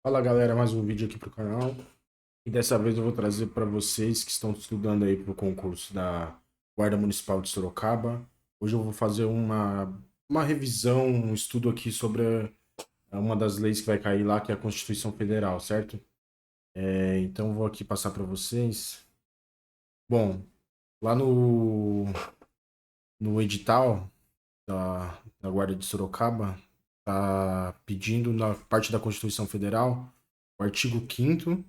Fala galera, mais um vídeo aqui pro canal. E dessa vez eu vou trazer para vocês que estão estudando aí para o concurso da Guarda Municipal de Sorocaba. Hoje eu vou fazer uma revisão, um estudo aqui sobre uma das leis que vai cair lá, que é a Constituição Federal, certo? Então eu vou aqui passar para vocês. Bom, lá no edital da Guarda de Sorocaba, tá pedindo na parte da Constituição Federal o artigo 5º.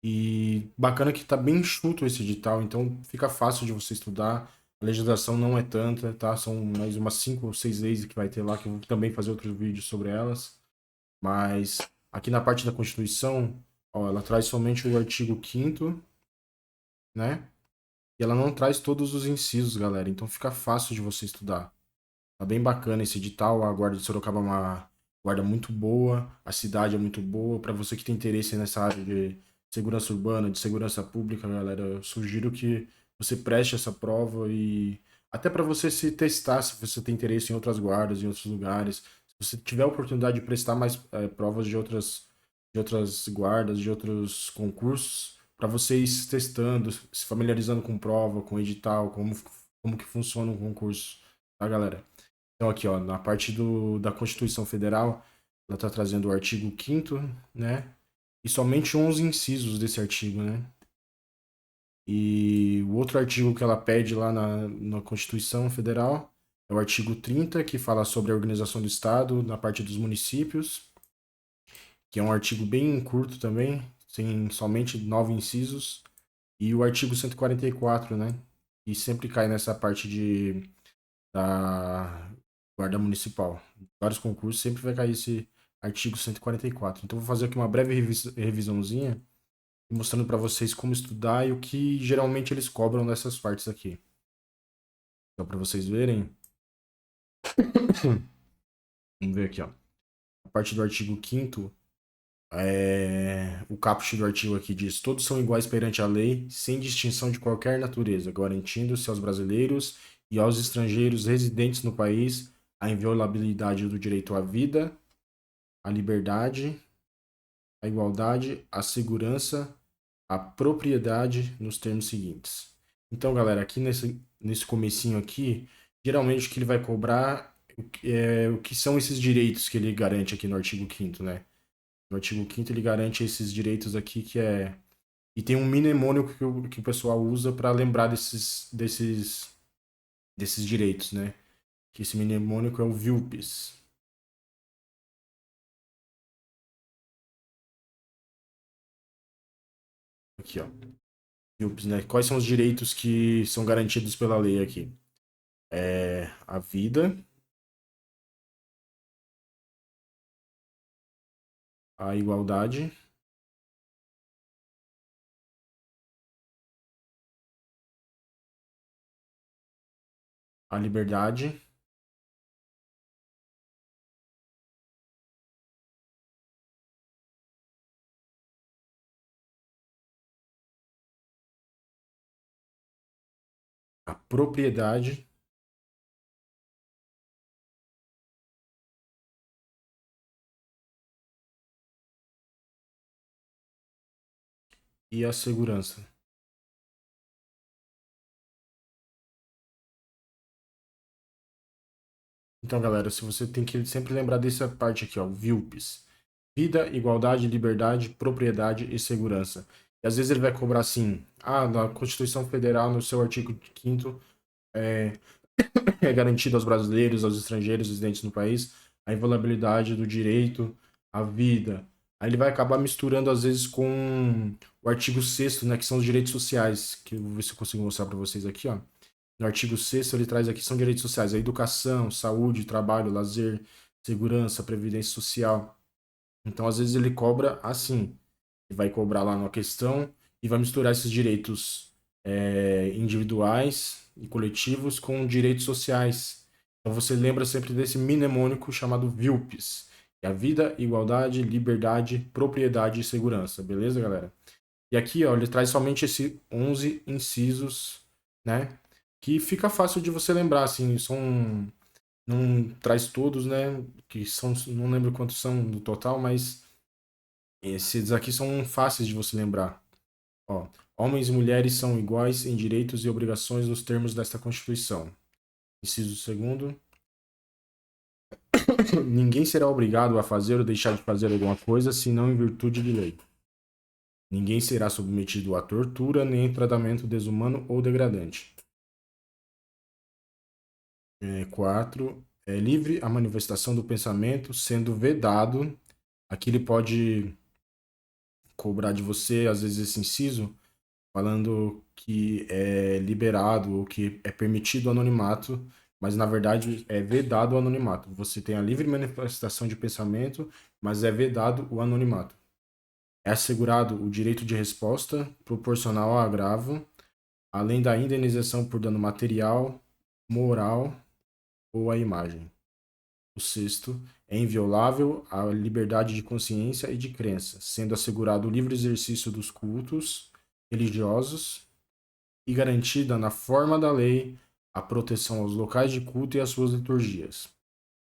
E bacana que tá bem enxuto esse edital, então fica fácil de você estudar. A legislação não é tanta, tá? São mais umas 5 ou 6 leis que vai ter lá, que eu vou também fazer outros vídeos sobre elas. Mas aqui na parte da Constituição, ó, ela traz somente o artigo 5º, né? E ela não traz todos os incisos, galera. Então fica fácil de você estudar. Tá bem bacana esse edital. A Guarda de Sorocaba é uma guarda muito boa, a cidade é muito boa. Para você que tem interesse nessa área de segurança urbana, de segurança pública, galera, eu sugiro que você preste essa prova e até para você se testar, se você tem interesse em outras guardas, em outros lugares. Se você tiver a oportunidade de prestar mais provas de outras guardas, de outros concursos, para você ir se testando, se familiarizando com prova, com edital, como que funciona um concurso, tá, galera? Então, aqui, ó, na parte da Constituição Federal, ela está trazendo o artigo 5º, né? E somente 11 incisos desse artigo, né? E o outro artigo que ela pede lá na Constituição Federal é o artigo 30, que fala sobre a organização do Estado na parte dos municípios, que é um artigo bem curto também, tem somente 9 incisos. E o artigo 144, né? Que sempre cai nessa parte da Guarda Municipal. Em vários concursos sempre vai cair esse artigo 144. Então, vou fazer aqui uma breve revisãozinha, mostrando para vocês como estudar e o que geralmente eles cobram nessas partes aqui. Então, para vocês verem, vamos ver aqui, ó. A parte do artigo 5º, o caput do artigo aqui diz: todos são iguais perante a lei, sem distinção de qualquer natureza, garantindo-se aos brasileiros e aos estrangeiros residentes no país a inviolabilidade do direito à vida, à liberdade, à igualdade, à segurança, à propriedade nos termos seguintes. Então, galera, aqui nesse comecinho aqui, geralmente o que ele vai cobrar o que são esses direitos que ele garante aqui no artigo 5º, né? No artigo 5º ele garante esses direitos aqui que é... E tem um mnemônico que o pessoal usa para lembrar desses direitos, né? Que esse mnemônico é o VILPES. Aqui, ó. VILPES, né? Quais são os direitos que são garantidos pela lei aqui? A vida, a igualdade, a liberdade, a propriedade e a segurança. Então, galera, se você tem que sempre lembrar dessa parte aqui, ó, VILPES. Vida, igualdade, liberdade, propriedade e segurança. E às vezes ele vai cobrar assim, na Constituição Federal, no seu artigo 5º, é, é garantido aos brasileiros, aos estrangeiros residentes no país, a inviolabilidade do direito à vida. Aí ele vai acabar misturando, às vezes, com o artigo 6º, né, que são os direitos sociais, que eu vou ver se eu consigo mostrar para vocês aqui, ó. No artigo 6º ele traz aqui, são direitos sociais, a educação, saúde, trabalho, lazer, segurança, previdência social. Então, às vezes, ele cobra assim. Ele vai cobrar lá numa questão e vai misturar esses direitos individuais e coletivos com direitos sociais. Então, você lembra sempre desse mnemônico chamado VILPES, que é a vida, igualdade, liberdade, propriedade e segurança. Beleza, galera? E aqui, ó, ele traz somente esses 11 incisos, né? Que fica fácil de você lembrar, assim, são... Não traz todos, né? Que são, não lembro quantos são no total, mas Esses aqui são fáceis de você lembrar. Ó, homens e mulheres são iguais em direitos e obrigações nos termos desta Constituição. Inciso segundo. Ninguém será obrigado a fazer ou deixar de fazer alguma coisa, senão em virtude de lei. Ninguém será submetido a tortura nem a tratamento desumano ou degradante. 4. É livre a manifestação do pensamento, sendo vedado. Aqui ele pode cobrar de você, às vezes, esse inciso, falando que é liberado ou que é permitido o anonimato, mas na verdade é vedado o anonimato. Você tem a livre manifestação de pensamento, mas é vedado o anonimato. É assegurado o direito de resposta proporcional ao agravo, além da indenização por dano material, moral ou à imagem. O sexto, é inviolável a liberdade de consciência e de crença, sendo assegurado o livre exercício dos cultos religiosos e garantida na forma da lei a proteção aos locais de culto e às suas liturgias.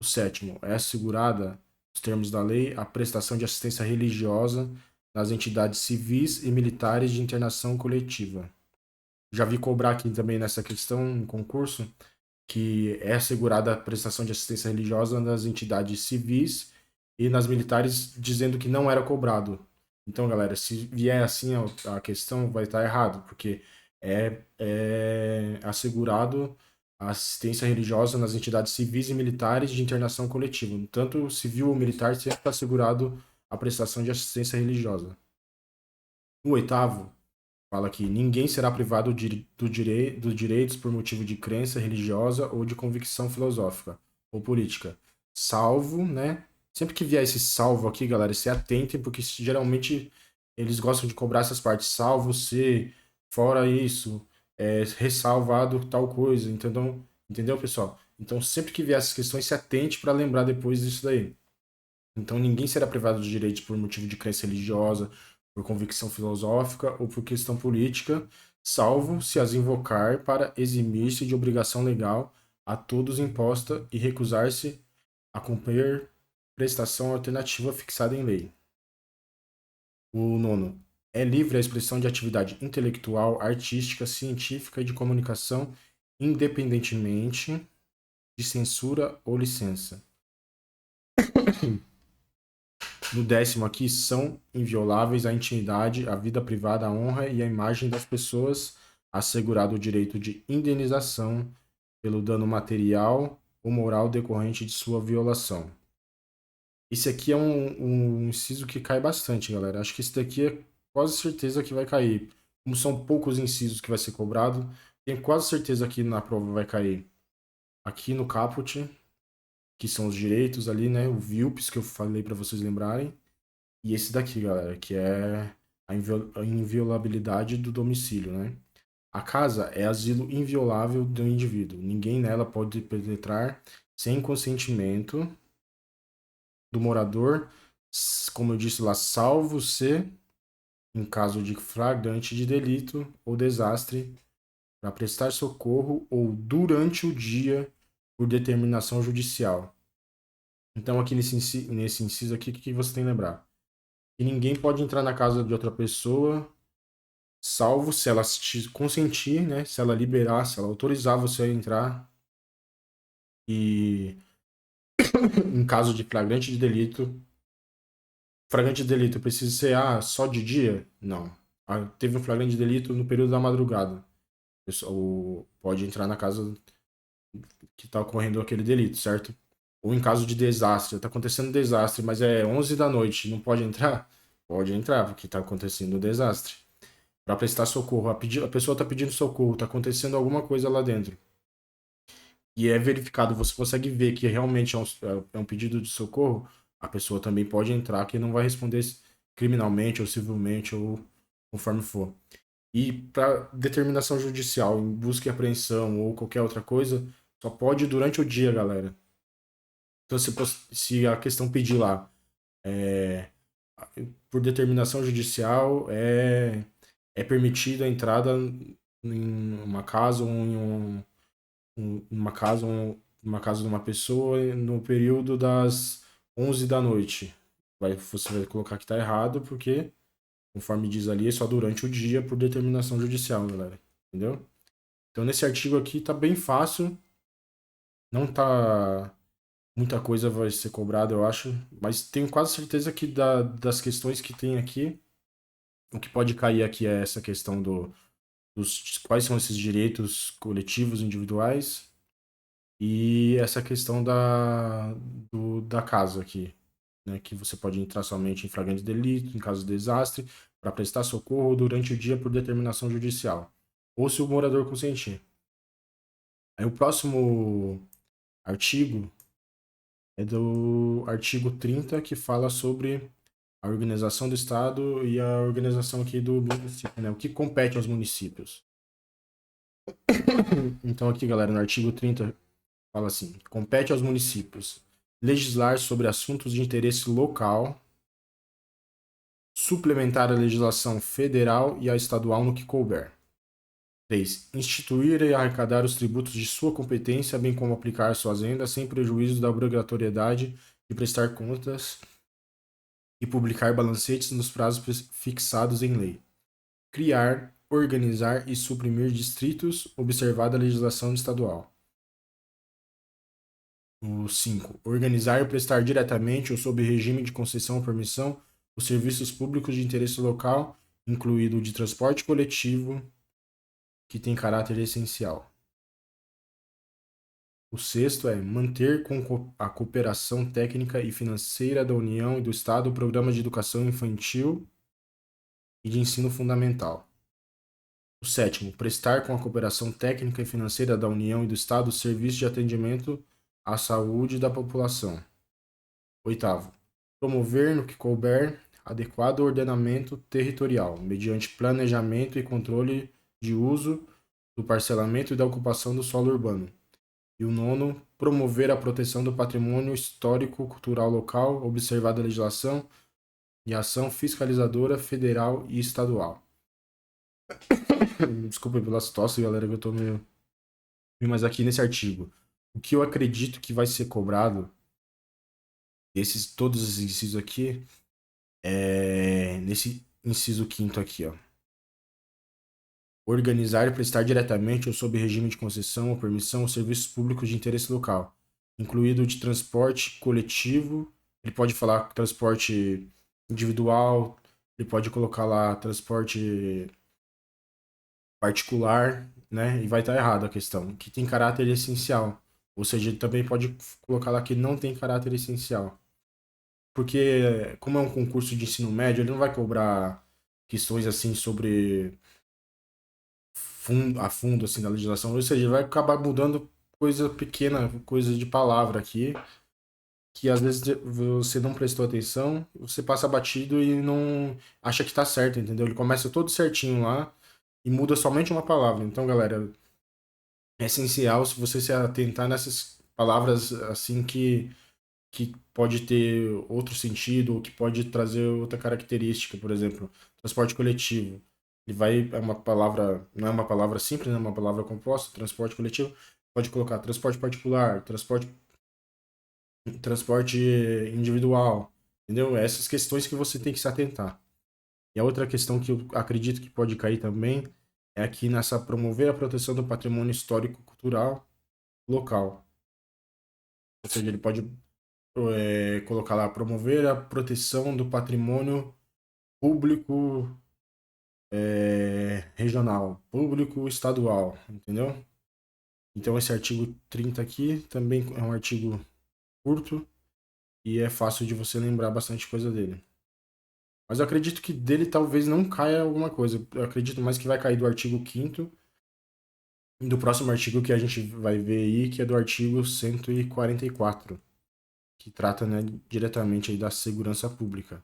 O sétimo, é assegurada, nos termos da lei, a prestação de assistência religiosa nas entidades civis e militares de internação coletiva. Já vi cobrar aqui também nessa questão, em concurso, que é assegurada a prestação de assistência religiosa nas entidades civis e nas militares, dizendo que não era cobrado. Então, galera, se vier assim a questão, vai estar errado, porque é assegurado a assistência religiosa nas entidades civis e militares de internação coletiva. Tanto civil ou militar sempre está assegurado a prestação de assistência religiosa. O oitavo fala que ninguém será privado dos direitos por motivo de crença religiosa ou de convicção filosófica ou política, salvo, né? Sempre que vier esse salvo aqui, galera, se atentem, porque geralmente eles gostam de cobrar essas partes, salvo se, fora isso, ressalvado tal coisa, entendeu, pessoal? Então, sempre que vier essas questões, se atente para lembrar depois disso daí. Então, ninguém será privado dos direitos por motivo de crença religiosa, por convicção filosófica ou por questão política, salvo se as invocar para eximir-se de obrigação legal a todos imposta e recusar-se a cumprir prestação alternativa fixada em lei. O nono. É livre a expressão de atividade intelectual, artística, científica e de comunicação, independentemente de censura ou licença. No décimo aqui, são invioláveis a intimidade, a vida privada, a honra e a imagem das pessoas, assegurado o direito de indenização pelo dano material ou moral decorrente de sua violação. Esse aqui é um inciso que cai bastante, galera. Acho que esse daqui é quase certeza que vai cair. Como são poucos incisos que vai ser cobrado, tenho quase certeza que na prova vai cair aqui no caput, que são os direitos ali, né? O VILPs que eu falei para vocês lembrarem. E esse daqui, galera, que é a inviolabilidade do domicílio, né? A casa é asilo inviolável do indivíduo. Ninguém nela pode penetrar sem consentimento do morador, como eu disse lá, salvo se em caso de flagrante de delito ou desastre, para prestar socorro ou durante o dia por determinação judicial. Então, aqui nesse inciso aqui, o que você tem que lembrar? Que ninguém pode entrar na casa de outra pessoa, salvo se ela te consentir, né? Se ela liberar, se ela autorizar você a entrar. E em caso de flagrante de delito precisa ser só de dia? Não. Teve um flagrante de delito no período da madrugada. O pessoal pode entrar na casa que está ocorrendo aquele delito, certo? Ou em caso de desastre, está acontecendo um desastre, mas é 11 da noite, não pode entrar? Pode entrar, porque está acontecendo um desastre. Para prestar socorro. A pessoa está pedindo socorro, está acontecendo alguma coisa lá dentro. E é verificado, você consegue ver que realmente é um pedido de socorro, a pessoa também pode entrar, que não vai responder criminalmente ou civilmente ou conforme for. E para determinação judicial, em busca e apreensão ou qualquer outra coisa, só pode durante o dia, galera. Então, se a questão pedir lá, é, por determinação judicial, é permitida a entrada em uma casa ou uma casa de uma pessoa no período das 11 da noite. você vai colocar que tá errado, porque, conforme diz ali, é só durante o dia por determinação judicial, galera. Entendeu? Então, nesse artigo aqui tá bem fácil. Não tá. Muita coisa vai ser cobrada, eu acho. Mas tenho quase certeza que das questões que tem aqui, o que pode cair aqui é essa questão dos quais são esses direitos coletivos individuais e essa questão da casa aqui, né, que você pode entrar somente em flagrante delito, em caso de desastre, para prestar socorro durante o dia por determinação judicial, ou se o morador consentir. Aí o próximo artigo é do artigo 30, que fala sobre a organização do Estado e a organização aqui do município, né? O que compete aos municípios. Então aqui, galera, no artigo 30 fala assim: compete aos municípios legislar sobre assuntos de interesse local, suplementar a legislação federal e a estadual no que couber. 3. Instituir e arrecadar os tributos de sua competência, bem como aplicar suas rendas sem prejuízo da obrigatoriedade de prestar contas e publicar balancetes nos prazos fixados em lei. Criar, organizar e suprimir distritos, observada a legislação estadual. O 5. Organizar e prestar diretamente ou sob regime de concessão ou permissão os serviços públicos de interesse local, incluído o de transporte coletivo, que tem caráter essencial. O sexto é manter com a cooperação técnica e financeira da União e do Estado programas de educação infantil e de ensino fundamental. O sétimo, prestar com a cooperação técnica e financeira da União e do Estado serviços de atendimento à saúde da população. Oitavo, promover no que couber adequado ordenamento territorial, mediante planejamento e controle de uso, do parcelamento e da ocupação do solo urbano. E o nono, promover a proteção do patrimônio histórico-cultural local, observada a legislação e ação fiscalizadora federal e estadual. Desculpa pela tosse, galera, que eu tô meio. Mas aqui nesse artigo, o que eu acredito que vai ser cobrado, todos esses incisos aqui, é nesse inciso quinto aqui, ó. Organizar e prestar diretamente ou sob regime de concessão ou permissão os serviços públicos de interesse local, incluído o de transporte coletivo. Ele pode falar transporte individual, ele pode colocar lá transporte particular, né? E vai estar errado a questão, que tem caráter essencial. Ou seja, ele também pode colocar lá que não tem caráter essencial. Porque, como é um concurso de ensino médio, ele não vai cobrar questões assim sobre fundo, a fundo assim, da legislação. Ou seja, ele vai acabar mudando coisa pequena, coisa de palavra aqui, que às vezes você não prestou atenção, você passa batido e não acha que tá certo, entendeu? Ele começa todo certinho lá e muda somente uma palavra. Então, galera, é essencial se você se atentar nessas palavras assim que pode ter outro sentido ou que pode trazer outra característica, por exemplo, transporte coletivo. Ele vai, é uma palavra, não é uma palavra simples, é uma palavra composta, transporte coletivo, pode colocar transporte particular, transporte individual, entendeu? Essas questões que você tem que se atentar. E a outra questão que eu acredito que pode cair também é aqui nessa promover a proteção do patrimônio histórico-cultural local. Ou seja, ele pode colocar lá, promover a proteção do patrimônio público regional, público estadual, entendeu? Então esse artigo 30 aqui também é um artigo curto e é fácil de você lembrar bastante coisa dele. Mas eu acredito que dele talvez não caia alguma coisa. Eu acredito mais que vai cair do artigo 5º e do próximo artigo que a gente vai ver aí, que é do artigo 144, que trata, né, diretamente aí da segurança pública.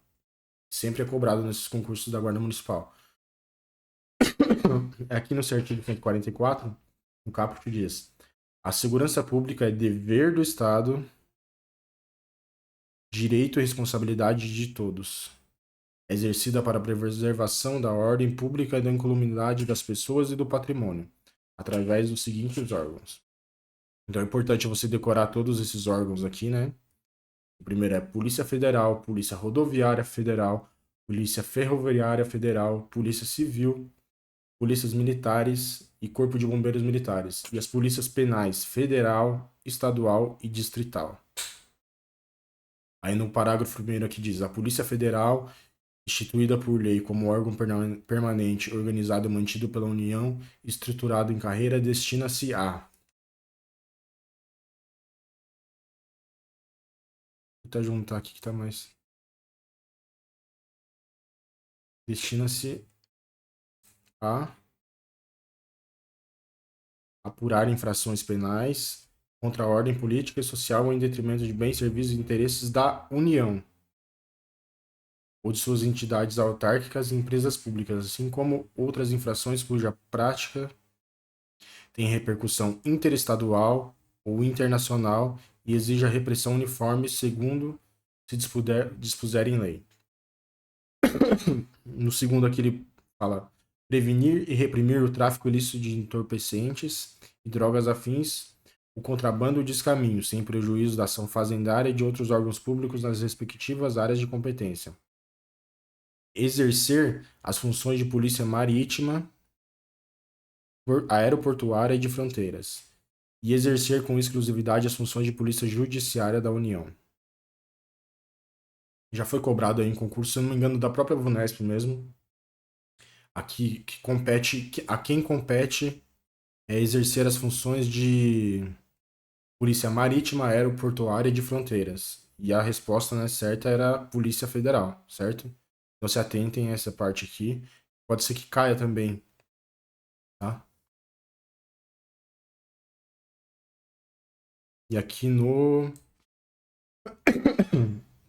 Sempre é cobrado nesses concursos da Guarda Municipal. Aqui no artigo 144, no caput diz: a segurança pública é dever do Estado, direito e responsabilidade de todos. É exercida para a preservação da ordem pública e da incolumidade das pessoas e do patrimônio, através dos seguintes órgãos. Então é importante você decorar todos esses órgãos aqui, né? O primeiro é Polícia Federal, Polícia Rodoviária Federal, Polícia Ferroviária Federal, Polícia Civil, Polícias Militares e Corpo de Bombeiros Militares. E as polícias penais federal, estadual e distrital. Aí no parágrafo primeiro aqui diz: a Polícia Federal, instituída por lei como órgão permanente, organizado e mantido pela União, estruturado em carreira, destina-se a... Vou até juntar aqui que tá mais... Destina-se a apurar infrações penais contra a ordem política e social ou em detrimento de bens, serviços e interesses da União ou de suas entidades autárquicas e empresas públicas, assim como outras infrações cuja prática tem repercussão interestadual ou internacional e exija repressão uniforme segundo se dispuser em lei. No segundo aqui ele fala prevenir e reprimir o tráfico ilícito de entorpecentes e drogas afins, o contrabando e o descaminho, sem prejuízo da ação fazendária e de outros órgãos públicos nas respectivas áreas de competência. Exercer as funções de polícia marítima, aeroportuária e de fronteiras. E exercer com exclusividade as funções de polícia judiciária da União. Já foi cobrado aí em concurso, se eu não me engano, da própria VUNESP mesmo. Aqui que compete, a quem compete é exercer as funções de polícia marítima, aeroportuária e de fronteiras. E a resposta, né, certa era Polícia Federal, certo? Então se atentem a essa parte aqui. Pode ser que caia também, tá? E aqui no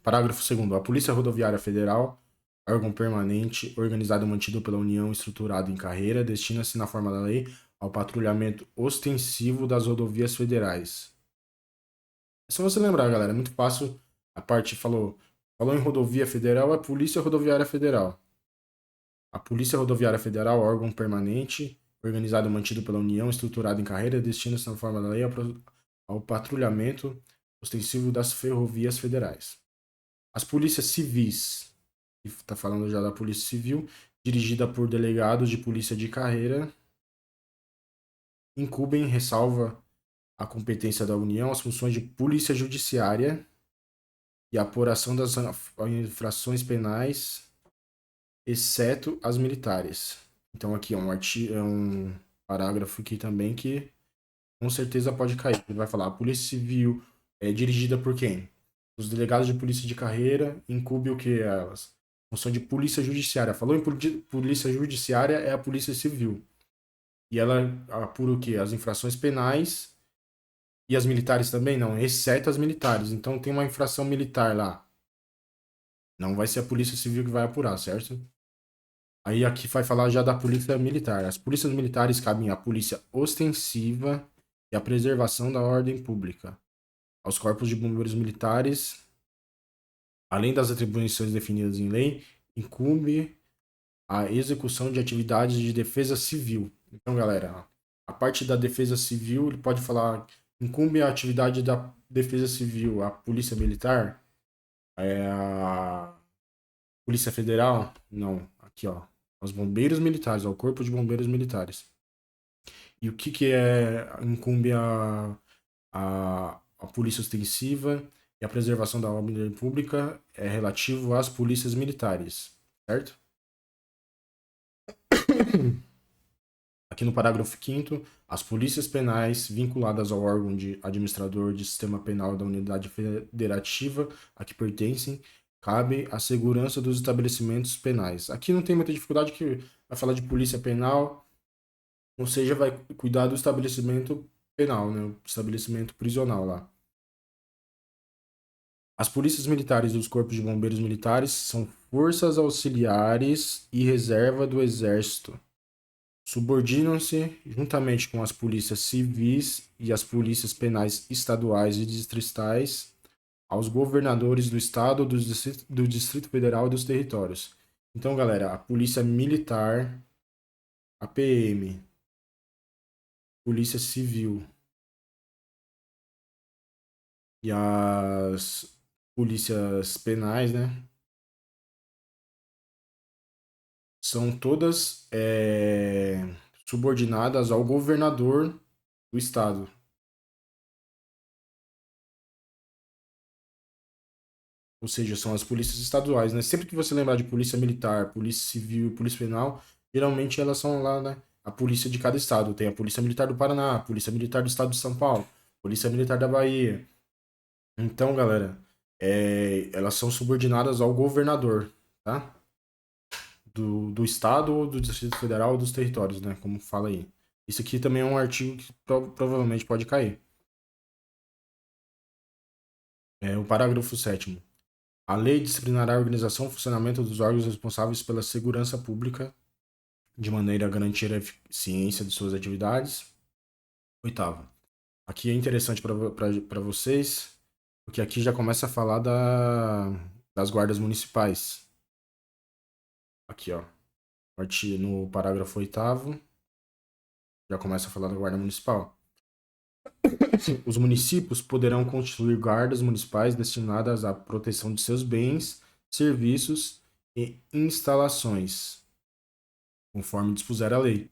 parágrafo 2º, a Polícia Rodoviária Federal, órgão permanente, organizado e mantido pela União, estruturado em carreira, destina-se na forma da lei ao patrulhamento ostensivo das rodovias federais. É só você lembrar, galera, é muito fácil. A parte falou em rodovia federal, é Polícia Rodoviária Federal. A Polícia Rodoviária Federal, órgão permanente, organizado e mantido pela União, estruturado em carreira, destina-se na forma da lei ao patrulhamento ostensivo das ferrovias federais. As polícias civis, que está falando já da Polícia Civil, dirigida por delegados de polícia de carreira, incumbem, ressalva a competência da União, as funções de polícia judiciária e a apuração das infrações penais, exceto as militares. Então aqui é um parágrafo aqui também que com certeza pode cair. Ele vai falar, a Polícia Civil é dirigida por quem? Os delegados de polícia de carreira incumbe o que elas? Função de polícia judiciária. Falou em polícia judiciária, é a Polícia Civil. E ela apura o que? As infrações penais e as militares também? Não, exceto as militares. Então tem uma infração militar lá. Não vai ser a Polícia Civil que vai apurar, certo? Aí aqui vai falar já da Polícia Militar. As polícias militares cabem à polícia ostensiva e à preservação da ordem pública. Aos corpos de bombeiros militares, além das atribuições definidas em lei, incumbe a execução de atividades de defesa civil. Então, galera, a parte da defesa civil, ele pode falar, incumbe a atividade da defesa civil, a polícia militar, a polícia federal, não, aqui ó, os bombeiros militares, ao corpo de bombeiros militares. E o que incumbe a polícia ostensiva e a preservação da ordem pública é relativo às polícias militares, certo? Aqui no parágrafo 5º, as polícias penais vinculadas ao órgão de administrador de sistema penal da unidade federativa a que pertencem, cabe a segurança dos estabelecimentos penais. Aqui não tem muita dificuldade que vai falar de polícia penal, ou seja, vai cuidar do estabelecimento penal, né? O estabelecimento prisional lá. As polícias militares e os corpos de bombeiros militares são forças auxiliares e reserva do Exército. Subordinam-se, juntamente com as polícias civis e as polícias penais estaduais e distritais, aos governadores do Estado, do Distrito Federal e dos territórios. Então, galera, a Polícia Militar, a PM, Polícia Civil e as polícias penais, né? São todas subordinadas ao governador do estado. Ou seja, são as polícias estaduais, né? Sempre que você lembrar de polícia militar, polícia civil, polícia penal, geralmente elas são lá, né? A polícia de cada estado. Tem a Polícia Militar do Paraná, a Polícia Militar do Estado de São Paulo, Polícia Militar da Bahia. Então, galera, elas são subordinadas ao governador, tá? Do estado, ou do Distrito Federal, ou dos territórios, né? Como fala aí. Isso aqui também é um artigo que provavelmente pode cair. É o parágrafo 7º. A lei disciplinará a organização e funcionamento dos órgãos responsáveis pela segurança pública, de maneira a garantir a eficiência de suas atividades. Oitavo. Aqui é interessante para vocês, porque aqui já começa a falar das guardas municipais. Aqui, ó. No parágrafo 8º, já começa a falar da guarda municipal. Os municípios poderão constituir guardas municipais destinadas à proteção de seus bens, serviços e instalações, conforme dispuser a lei.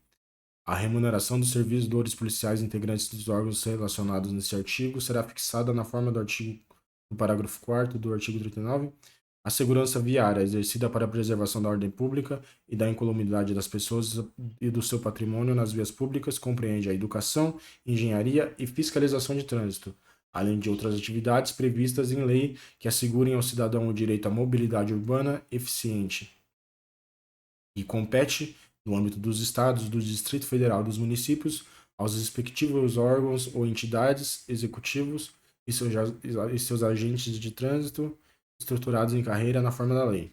A remuneração dos servidores policiais integrantes dos órgãos relacionados neste artigo será fixada na forma do artigo do parágrafo 4º do artigo 39. A segurança viária exercida para a preservação da ordem pública e da incolumidade das pessoas e do seu patrimônio nas vias públicas compreende a educação, engenharia e fiscalização de trânsito, além de outras atividades previstas em lei que assegurem ao cidadão o direito à mobilidade urbana eficiente. E compete, no âmbito dos estados, do Distrito Federal e dos municípios, aos respectivos órgãos ou entidades executivos e seus agentes de trânsito estruturados em carreira na forma da lei.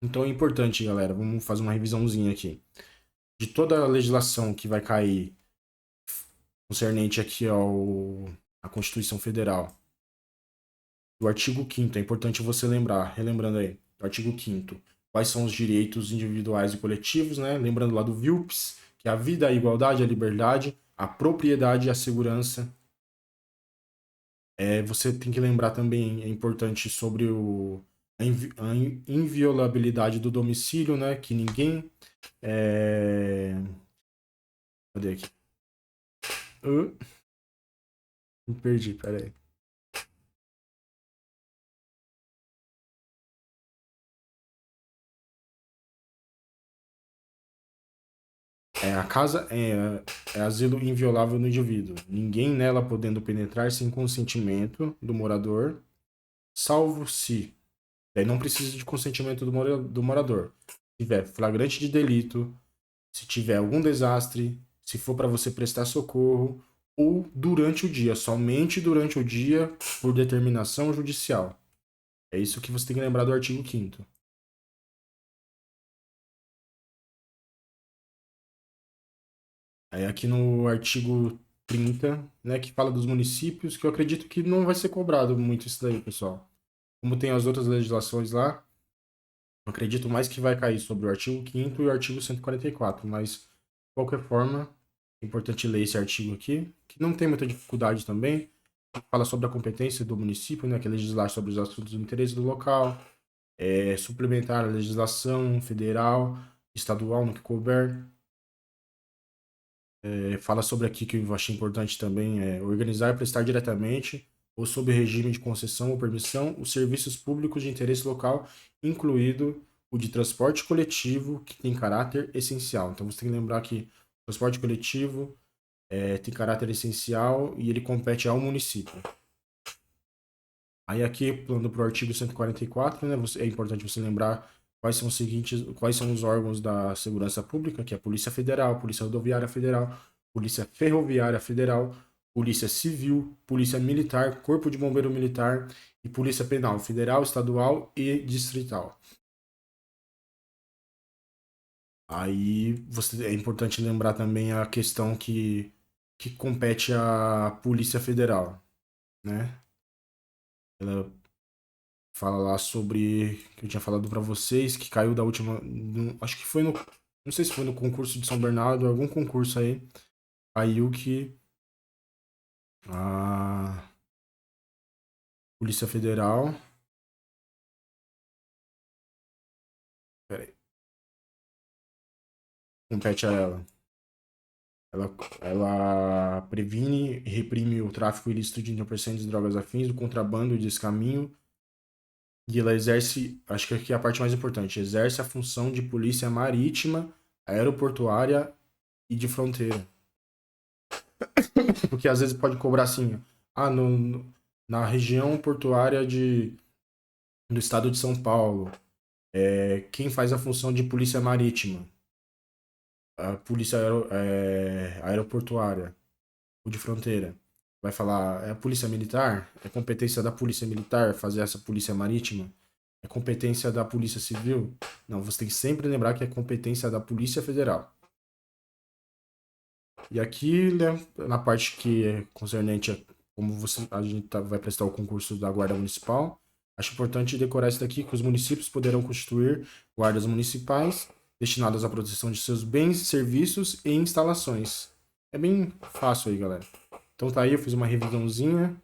Então é importante, galera, vamos fazer uma revisãozinha aqui. De toda a legislação que vai cair concernente aqui à Constituição Federal, do artigo 5º, é importante você lembrar, relembrando aí, do artigo 5º, quais são os direitos individuais e coletivos, né? Lembrando lá do VILPS, que é a vida, a igualdade, a liberdade, a propriedade e a segurança. Você tem que lembrar também, é importante sobre a inviolabilidade do domicílio, né? Que ninguém. Cadê aqui? Me perdi, peraí. A casa é asilo inviolável do indivíduo. Ninguém nela podendo penetrar sem consentimento do morador, salvo se. Daí não precisa de consentimento do morador. Se tiver flagrante de delito, se tiver algum desastre, se for para você prestar socorro, ou durante o dia, somente durante o dia, por determinação judicial. É isso que você tem que lembrar do artigo 5º. Aí aqui no artigo 30, né, que fala dos municípios, que eu acredito que não vai ser cobrado muito isso daí, pessoal. Como tem as outras legislações lá, eu acredito mais que vai cair sobre o artigo 5º e o artigo 144, mas, de qualquer forma, é importante ler esse artigo aqui, que não tem muita dificuldade também. Fala sobre a competência do município, né, que é legislar sobre os assuntos do interesse do local, suplementar a legislação federal, estadual, no que couber. Fala sobre aqui que eu achei importante também, organizar e prestar diretamente ou sob regime de concessão ou permissão os serviços públicos de interesse local, incluído o de transporte coletivo, que tem caráter essencial. Então você tem que lembrar que o transporte coletivo tem caráter essencial e ele compete ao município. Aí aqui, pulando para o artigo 144, né, é importante você lembrar quais são os órgãos da segurança pública, que é a Polícia Federal, Polícia Rodoviária Federal, Polícia Ferroviária Federal, Polícia Civil, Polícia Militar, Corpo de Bombeiro Militar e Polícia Penal Federal, Estadual e Distrital. Aí é importante lembrar também a questão que compete à Polícia Federal, né? Ela fala lá sobre que eu tinha falado para vocês, que caiu da última, acho que foi no, não sei se foi no concurso de São Bernardo, algum concurso aí, caiu que a Polícia Federal Pera aí. Compete a ela. Ela previne e reprime o tráfico ilícito de entorpecentes e drogas afins, o contrabando e descaminho. E ela exerce, acho que aqui é a parte mais importante, exerce a função de polícia marítima, aeroportuária e de fronteira. Porque às vezes pode cobrar assim, na região portuária do estado de São Paulo, quem faz a função de polícia marítima? A polícia aeroportuária ou de fronteira. Vai falar, é a polícia militar? É competência da polícia militar fazer essa polícia marítima? É competência da polícia civil? Não, você tem que sempre lembrar que é competência da polícia federal. E aqui, né, na parte que é concernente a como a gente vai prestar o concurso da Guarda Municipal, acho importante decorar isso daqui, que os municípios poderão constituir guardas municipais destinadas à proteção de seus bens, serviços e instalações. É bem fácil aí, galera. Então tá aí, eu fiz uma revisãozinha.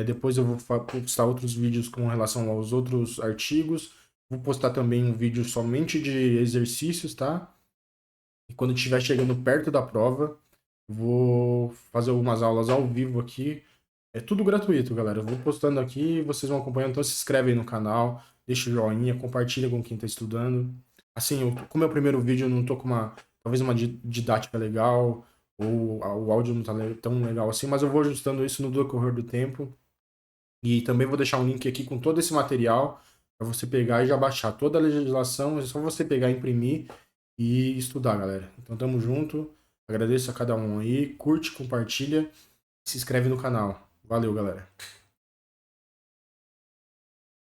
Depois eu vou postar outros vídeos com relação aos outros artigos. Vou postar também um vídeo somente de exercícios, tá? E quando estiver chegando perto da prova, vou fazer algumas aulas ao vivo aqui. É tudo gratuito, galera. Eu vou postando aqui, vocês vão acompanhando. Então se inscreve aí no canal, deixa o joinha, compartilha com quem tá estudando. Assim, como é o primeiro vídeo, eu não tô com talvez uma didática legal, ou o áudio não tá tão legal assim, mas eu vou ajustando isso no decorrer do tempo. E também vou deixar um link aqui com todo esse material para você pegar e já baixar toda a legislação. É só você pegar, imprimir e estudar, galera. Então tamo junto. Agradeço a cada um aí. Curte, compartilha, se inscreve no canal. Valeu, galera.